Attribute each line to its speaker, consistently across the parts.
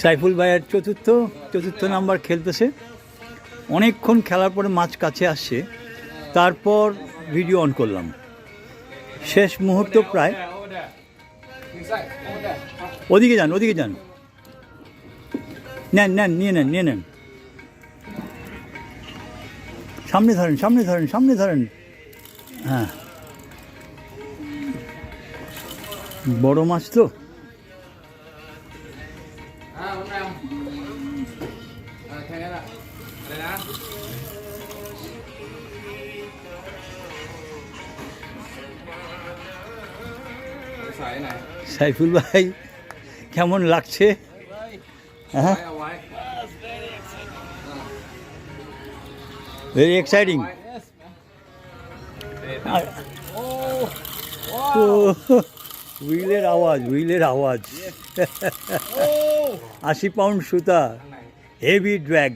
Speaker 1: সাইফুল ভাইয়ের চতুর্থ নাম্বার খেলতেছে। অনেকক্ষণ খেলার পরে মাছ কাছে আসছে, তারপর ভিডিও অন করলাম। শেষ মুহূর্ত প্রায়। ওদিকে যান নেন নিয়ে নেন। সামনে ধরেন। হ্যাঁ, বড় মাছ তো। সাইফুল ভাই কেমন লাগছে? হ্যাঁ, ভেরি এক্সাইটিং। হুইলের আওয়াজ 80 পাউন্ড সুতা, হেভি ড্র্যাগ।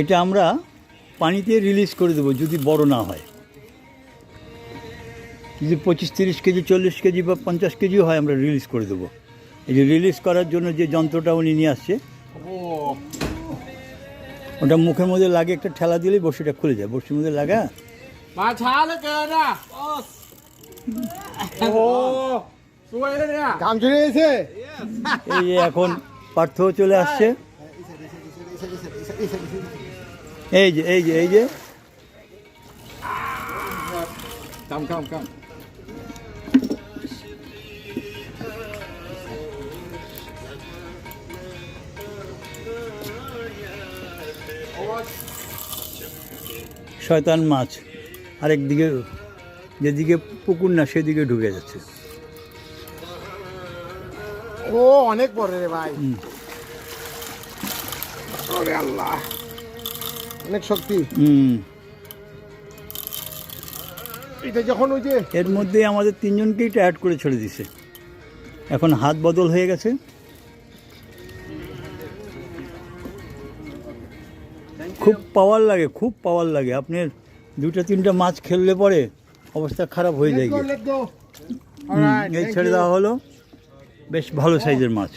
Speaker 1: এটা আমরা পানিতে রিলিজ করে দেবো যদি বড় না হয়। যদি 25-30 কেজি, 40 কেজি বা 50 কেজিও হয়, আমরা রিলিজ করে দেবো। এই যে রিলিজ করার জন্য যে যন্ত্রটা উনি নিয়ে আসছে, ওটা মুখের মধ্যে লাগে, একটা ঠেলা দিলেই বড়শিটা খুলে যায়। বড়শির মধ্যে লাগা এই যে এখন পার্থ চলে আসছে। এই যে
Speaker 2: Come.
Speaker 1: শয়তান মাছ আরেক দিকে, যেদিকে পুকুর না সেদিকে ঢুকে যাচ্ছে।
Speaker 2: ও অনেক বড় রে ভাই। ওরে আল্লাহ, অনেক শক্তি। এটা যখন ওই যে
Speaker 1: এর মধ্যে আমাদের 3 জনকেই টায়ার্ড করে ছেড়ে দিছে। এখন হাত বদল হয়ে গেছে। খুব পাওয়ার লাগে। আপনার 2-3টা মাছ খেললে পরে অবস্থা খারাপ হয়ে যায়। এই ছেড়ে দেওয়া হলো, বেশ ভালো সাইজের মাছ।